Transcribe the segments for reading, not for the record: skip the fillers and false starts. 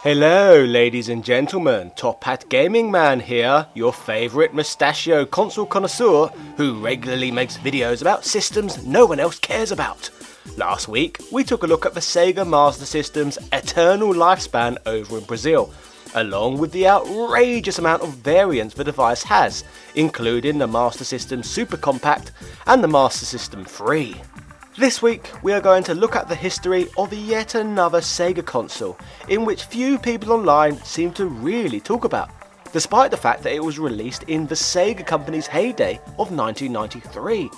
Hello ladies and gentlemen, Top Hat Gaming Man here, your favourite mustachio console connoisseur who regularly makes videos about systems no one else cares about. Last week we took a look at the Sega Master System's eternal lifespan over in Brazil, along with the outrageous amount of variants the device has, including the Master System Super Compact and the Master System 3. This week we are going to look at the history of yet another Sega console, in which few people online seem to really talk about, despite the fact that it was released in the Sega company's heyday of 1993.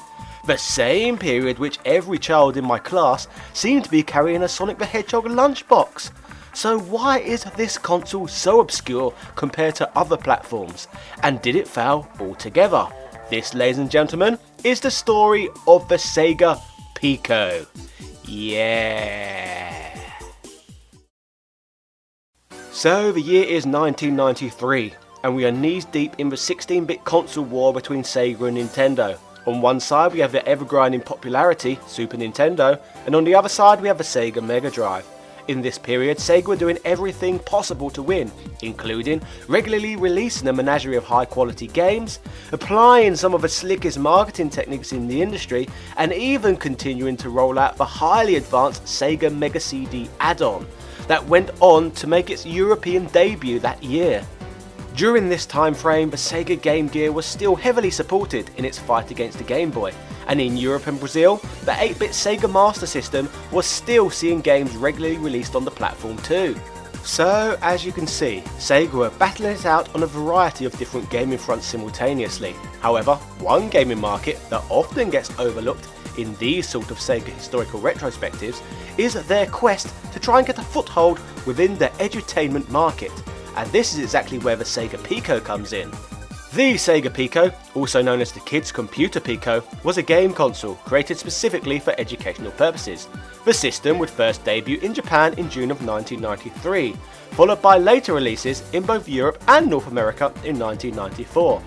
The same period which every child in my class seemed to be carrying a Sonic the Hedgehog lunchbox. So why is this console so obscure compared to other platforms, and did it fail altogether? This, ladies and gentlemen, is the story of the Sega Pico. Yeah. So the year is 1993 and we are knees deep in the 16-bit console war between Sega and Nintendo. On one side we have the ever-grinding popularity Super Nintendo, and on the other side we have the Sega Mega Drive. In this period, Sega were doing everything possible to win, including regularly releasing a menagerie of high quality games, applying some of the slickest marketing techniques in the industry, and even continuing to roll out the highly advanced Sega Mega CD add-on that went on to make its European debut that year. During this time frame, the Sega Game Gear was still heavily supported in its fight against the Game Boy, and in Europe and Brazil, the 8-bit Sega Master System was still seeing games regularly released on the platform too. So, as you can see, Sega were battling it out on a variety of different gaming fronts simultaneously. However, one gaming market that often gets overlooked in these sort of Sega historical retrospectives is their quest to try and get a foothold within the edutainment market. And this is exactly where the Sega Pico comes in. The Sega Pico, also known as the Kids Computer Pico, was a game console created specifically for educational purposes. The system would first debut in Japan in June of 1993, followed by later releases in both Europe and North America in 1994.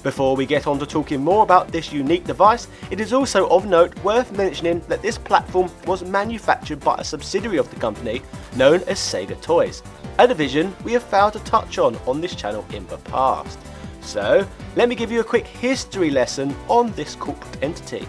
Before we get on to talking more about this unique device, it is also of note worth mentioning that this platform was manufactured by a subsidiary of the company known as Sega Toys, a division we have failed to touch on this channel in the past. So, let me give you a quick history lesson on this corporate entity.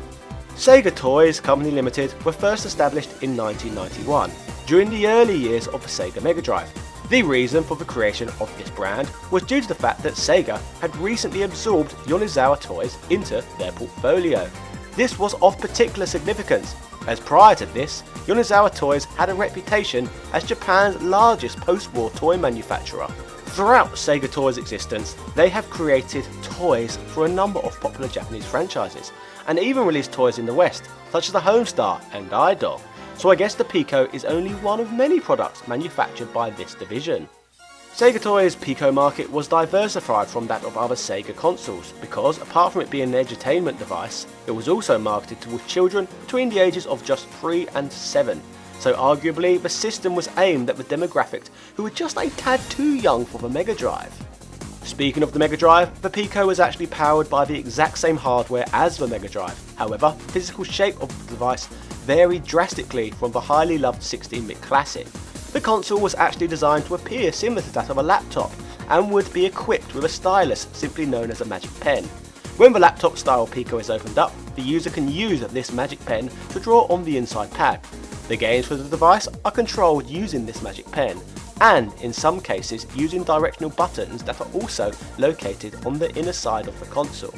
Sega Toys Company Limited were first established in 1991, during the early years of the Sega Mega Drive. The reason for the creation of this brand was due to the fact that Sega had recently absorbed Yonezawa Toys into their portfolio. This was of particular significance, as prior to this, Yonezawa Toys had a reputation as Japan's largest post-war toy manufacturer. Throughout Sega Toys' existence, they have created toys for a number of popular Japanese franchises, and even released toys in the West, such as the Homestar and Idol. So I guess the Pico is only one of many products manufactured by this division. Sega Toys' Pico market was diversified from that of other Sega consoles because, apart from it being an edutainment device, it was also marketed towards children between the ages of just 3 and 7. So arguably, the system was aimed at the demographic who were just a tad too young for the Mega Drive. Speaking of the Mega Drive, the Pico was actually powered by the exact same hardware as the Mega Drive. However, the physical shape of the device varied drastically from the highly loved 16-bit classic. The console was actually designed to appear similar to that of a laptop, and would be equipped with a stylus simply known as a magic pen. When the laptop style Pico is opened up, the user can use this magic pen to draw on the inside pad. The games for the device are controlled using this magic pen, and in some cases using directional buttons that are also located on the inner side of the console.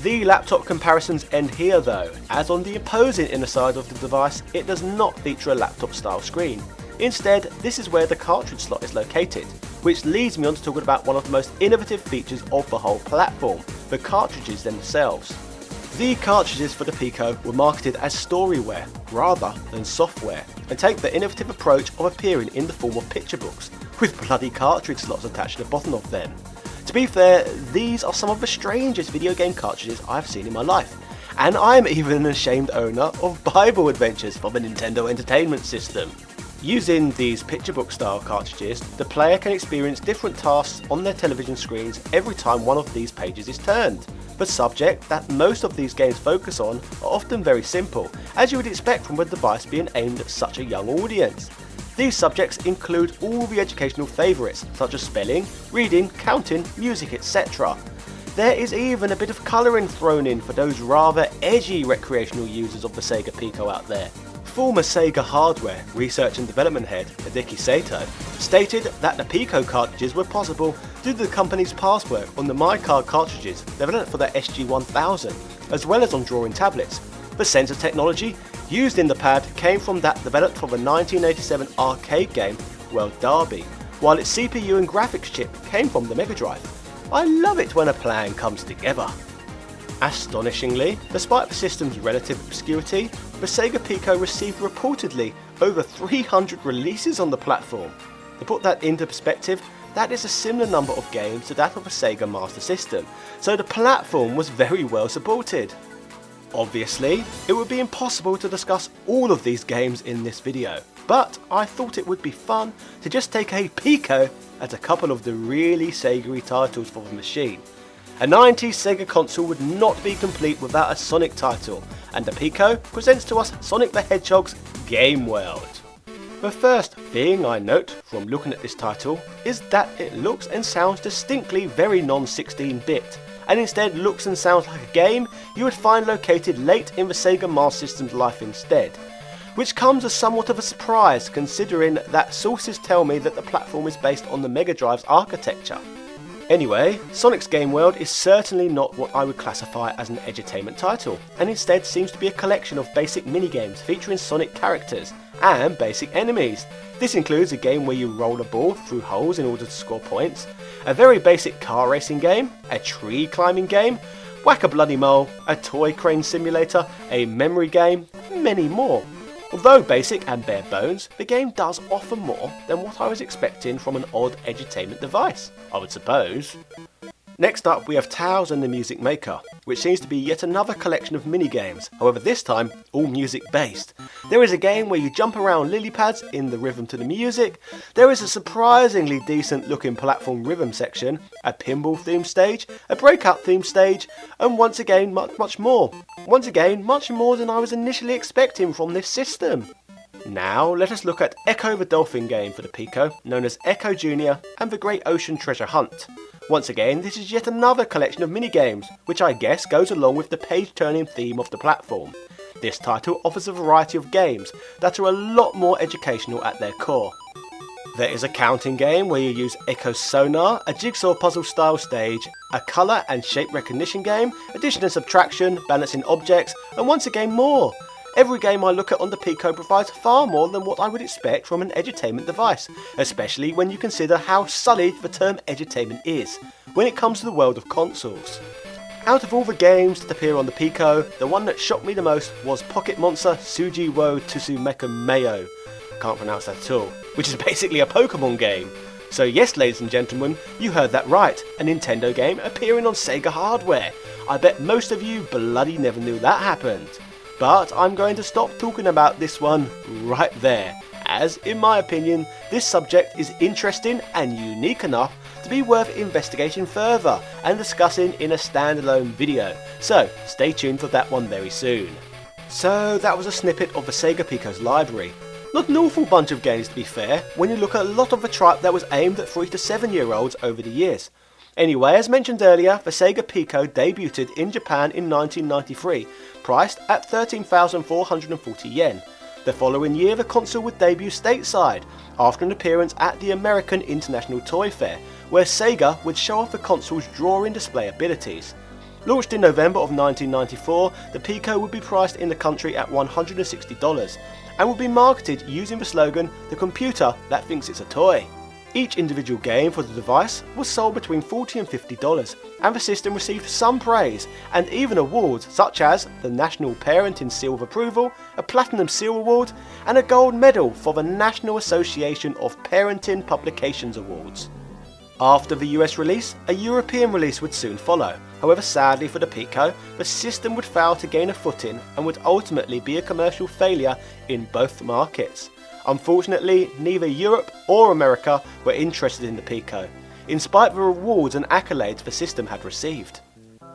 The laptop comparisons end here though, as on the opposing inner side of the device it does not feature a laptop style screen. Instead, this is where the cartridge slot is located, which leads me on to talking about one of the most innovative features of the whole platform, the cartridges themselves. The cartridges for the Pico were marketed as storyware rather than software, and take the innovative approach of appearing in the form of picture books, with bloody cartridge slots attached to the bottom of them. To be fair, these are some of the strangest video game cartridges I've seen in my life, and I'm even an ashamed owner of Bible Adventures for the Nintendo Entertainment System. Using these picture book style cartridges, the player can experience different tasks on their television screens every time one of these pages is turned. The subject that most of these games focus on are often very simple, as you would expect from a device being aimed at such a young audience. These subjects include all the educational favourites such as spelling, reading, counting, music, etc. There is even a bit of colouring thrown in for those rather edgy recreational users of the Sega Pico out there. Former Sega hardware research and development head Hideki Sato stated that the Pico cartridges were possible due to the company's past work on the MyCard cartridges developed for the SG-1000, as well as on drawing tablets. The sensor technology used in the pad came from that developed for the 1987 arcade game World Derby, while its CPU and graphics chip came from the Mega Drive. I love it when a plan comes together. Astonishingly, despite the system's relative obscurity, the Sega Pico received reportedly over 300 releases on the platform. To put that into perspective, that is a similar number of games to that of the Sega Master System, so the platform was very well supported. Obviously, it would be impossible to discuss all of these games in this video, but I thought it would be fun to just take a Pico at a couple of the really Sega-y titles for the machine. A 90s Sega console would not be complete without a Sonic title, and the Pico presents to us Sonic the Hedgehog's Game World. The first thing I note from looking at this title is that it looks and sounds distinctly very non-16-bit, and instead looks and sounds like a game you would find located late in the Sega Master System's life instead, which comes as somewhat of a surprise considering that sources tell me that the platform is based on the Mega Drive's architecture. Anyway, Sonic's Game World is certainly not what I would classify as an edutainment title, and instead seems to be a collection of basic minigames featuring Sonic characters and basic enemies. This includes a game where you roll a ball through holes in order to score points, a very basic car racing game, a tree climbing game, Whack-a-Bloody-Mole, a toy crane simulator, a memory game, many more. Although basic and bare bones, the game does offer more than what I was expecting from an odd edutainment device, I would suppose. Next up we have Tails and the Music Maker, which seems to be yet another collection of mini-games, however this time all music based. There is a game where you jump around lily pads in the rhythm to the music, there is a surprisingly decent looking platform rhythm section, a pinball themed stage, a breakout themed stage, and once again much more. Once again much more than I was initially expecting from this system. Now let us look at Echo the Dolphin game for the Pico, known as Echo Jr. and the Great Ocean Treasure Hunt. Once again, this is yet another collection of minigames, which I guess goes along with the page-turning theme of the platform. This title offers a variety of games that are a lot more educational at their core. There is a counting game where you use Echo Sonar, a jigsaw puzzle style stage, a colour and shape recognition game, addition and subtraction, balancing objects, and once again more. Every game I look at on the Pico provides far more than what I would expect from an edutainment device, especially when you consider how sullied the term edutainment is when it comes to the world of consoles. Out of all the games that appear on the Pico, the one that shocked me the most was Pocket Monster Tsuji wo Tsumeka Mayo, can't pronounce that at all, which is basically a Pokemon game. So yes, ladies and gentlemen, you heard that right, a Nintendo game appearing on Sega hardware. I bet most of you bloody never knew that happened. But I'm going to stop talking about this one right there, as in my opinion this subject is interesting and unique enough to be worth investigating further and discussing in a standalone video, so stay tuned for that one very soon. So that was a snippet of the Sega Pico's library. Not an awful bunch of games to be fair, when you look at a lot of the type that was aimed at 3 to 7 year olds over the years. Anyway, as mentioned earlier, the Sega Pico debuted in Japan in 1993, priced at 13,440 yen. The following year the console would debut stateside, after an appearance at the American International Toy Fair, where Sega would show off the console's drawing display abilities. Launched in November of 1994, the Pico would be priced in the country at $160, and would be marketed using the slogan, "The computer that thinks it's a toy." Each individual game for the device was sold between $40 and $50, and the system received some praise and even awards such as the National Parenting Seal of Approval, a Platinum Seal Award, and a Gold Medal for the National Association of Parenting Publications Awards. After the US release, a European release would soon follow. However, sadly for the Pico, the system would fail to gain a footing and would ultimately be a commercial failure in both markets. Unfortunately, neither Europe or America were interested in the Pico, in spite of the rewards and accolades the system had received.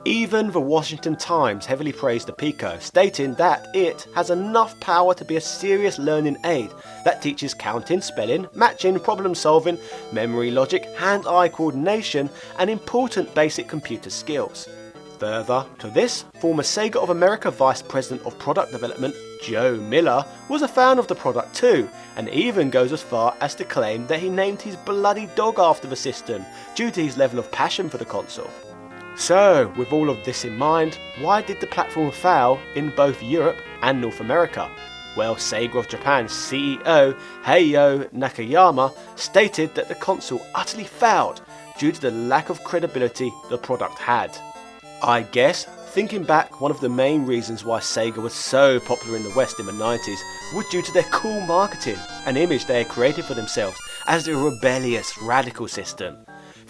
Even the Washington Times heavily praised the Pico, stating that it has enough power to be a serious learning aid that teaches counting, spelling, matching, problem solving, memory logic, hand-eye coordination, and important basic computer skills. Further to this, former Sega of America Vice President of Product Development Joe Miller was a fan of the product too, and even goes as far as to claim that he named his bloody dog after the system due to his level of passion for the console. So, with all of this in mind, why did the platform fail in both Europe and North America? Well, Sega of Japan's CEO Hayao Nakayama stated that the console utterly failed due to the lack of credibility the product had. I guess, thinking back, one of the main reasons why Sega was so popular in the West in the 90s was due to their cool marketing and image they had created for themselves as a rebellious, radical system.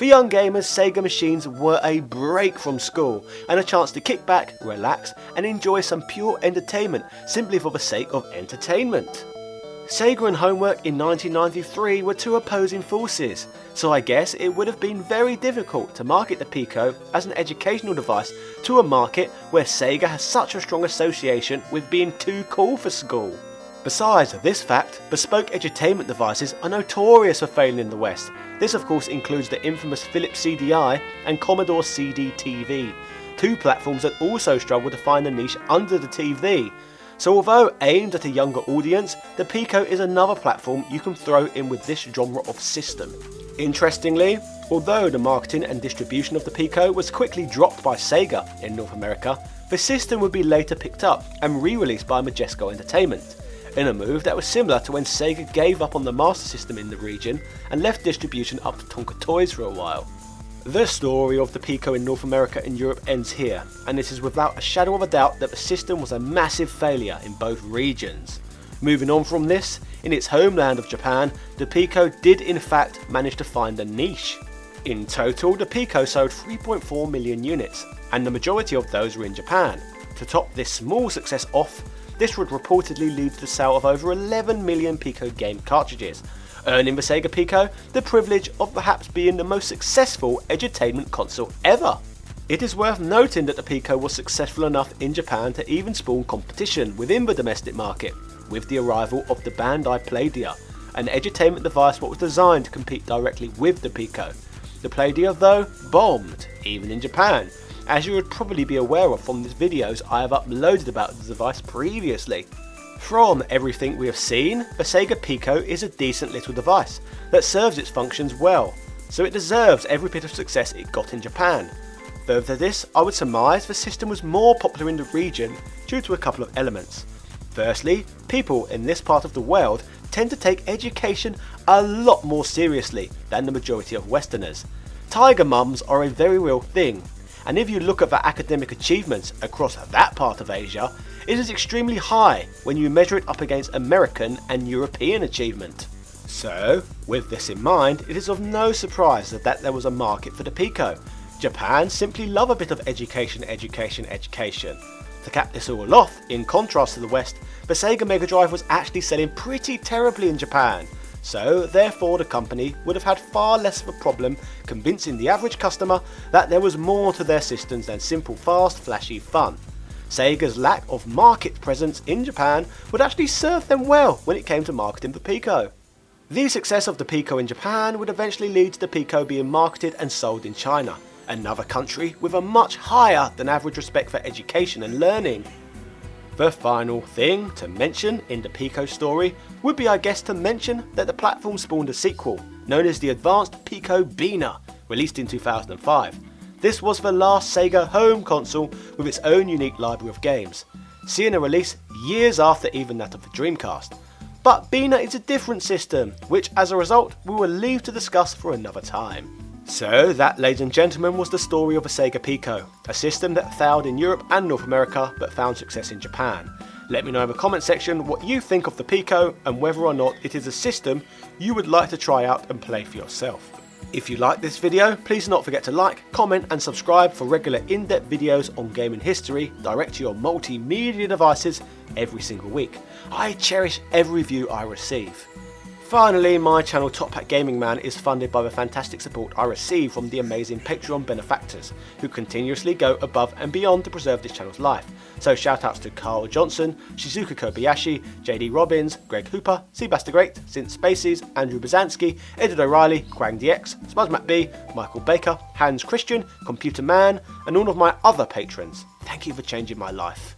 For young gamers, Sega machines were a break from school and a chance to kick back, relax and enjoy some pure entertainment simply for the sake of entertainment. Sega and Homework in 1993 were two opposing forces, so I guess it would have been very difficult to market the Pico as an educational device to a market where Sega has such a strong association with being too cool for school. Besides this fact, bespoke edutainment devices are notorious for failing in the West. This of course includes the infamous Philips CDI and Commodore CD-TV, two platforms that also struggle to find a niche under the TV. So although aimed at a younger audience, the Pico is another platform you can throw in with this genre of system. Interestingly, although the marketing and distribution of the Pico was quickly dropped by Sega in North America, the system would be later picked up and re-released by Majesco Entertainment, in a move that was similar to when Sega gave up on the Master System in the region and left distribution up to Tonka Toys for a while. The story of the Pico in North America and Europe ends here, and it is without a shadow of a doubt that the system was a massive failure in both regions. Moving on from this, in its homeland of Japan, the Pico did in fact manage to find a niche. In total, the Pico sold 3.4 million units, and the majority of those were in Japan. To top this small success off, this would reportedly lead to the sale of over 11 million Pico game cartridges, earning the Sega Pico the privilege of perhaps being the most successful edutainment console ever. It is worth noting that the Pico was successful enough in Japan to even spawn competition within the domestic market, with the arrival of the Bandai Playdia, an edutainment device that was designed to compete directly with the Pico. The Playdia though bombed, even in Japan, as you would probably be aware of from the videos I have uploaded about the device previously. From everything we have seen, the Sega Pico is a decent little device that serves its functions well, so it deserves every bit of success it got in Japan. Further to this, I would surmise the system was more popular in the region due to a couple of elements. Firstly, people in this part of the world tend to take education a lot more seriously than the majority of Westerners. Tiger mums are a very real thing, and if you look at the academic achievements across that part of Asia, it is extremely high when you measure it up against American and European achievement. So, with this in mind, it is of no surprise that there was a market for the Pico. Japan simply love a bit of education. To cap this all off, in contrast to the West, the Sega Mega Drive was actually selling pretty terribly in Japan, so therefore the company would have had far less of a problem convincing the average customer that there was more to their systems than simple fast, flashy fun. Sega's lack of market presence in Japan would actually serve them well when it came to marketing the Pico. The success of the Pico in Japan would eventually lead to the Pico being marketed and sold in China, another country with a much higher than average respect for education and learning. The final thing to mention in the Pico story would be, I guess, to mention that the platform spawned a sequel, known as the Advanced Pico Bina, released in 2005. This was the last Sega home console with its own unique library of games, seeing a release years after even that of the Dreamcast. But Bina is a different system, which as a result we will leave to discuss for another time. So that, ladies and gentlemen, was the story of a Sega Pico, a system that failed in Europe and North America but found success in Japan. Let me know in the comment section what you think of the Pico and whether or not it is a system you would like to try out and play for yourself. If you like this video, please do not forget to like, comment and subscribe for regular in-depth videos on gaming history direct to your multimedia devices every single week. I cherish every view I receive. Finally, my channel Top Hat Gaming Man is funded by the fantastic support I receive from the amazing Patreon benefactors, who continuously go above and beyond to preserve this channel's life. So shoutouts to Carl Johnson, Shizuka Kobayashi, JD Robbins, Greg Hooper, Seabass the Great, Synth Spaces, Andrew Bazansky, Edward O'Reilly, Quang DX, Smudge B, Michael Baker, Hans Christian, Computer Man, and all of my other patrons. Thank you for changing my life.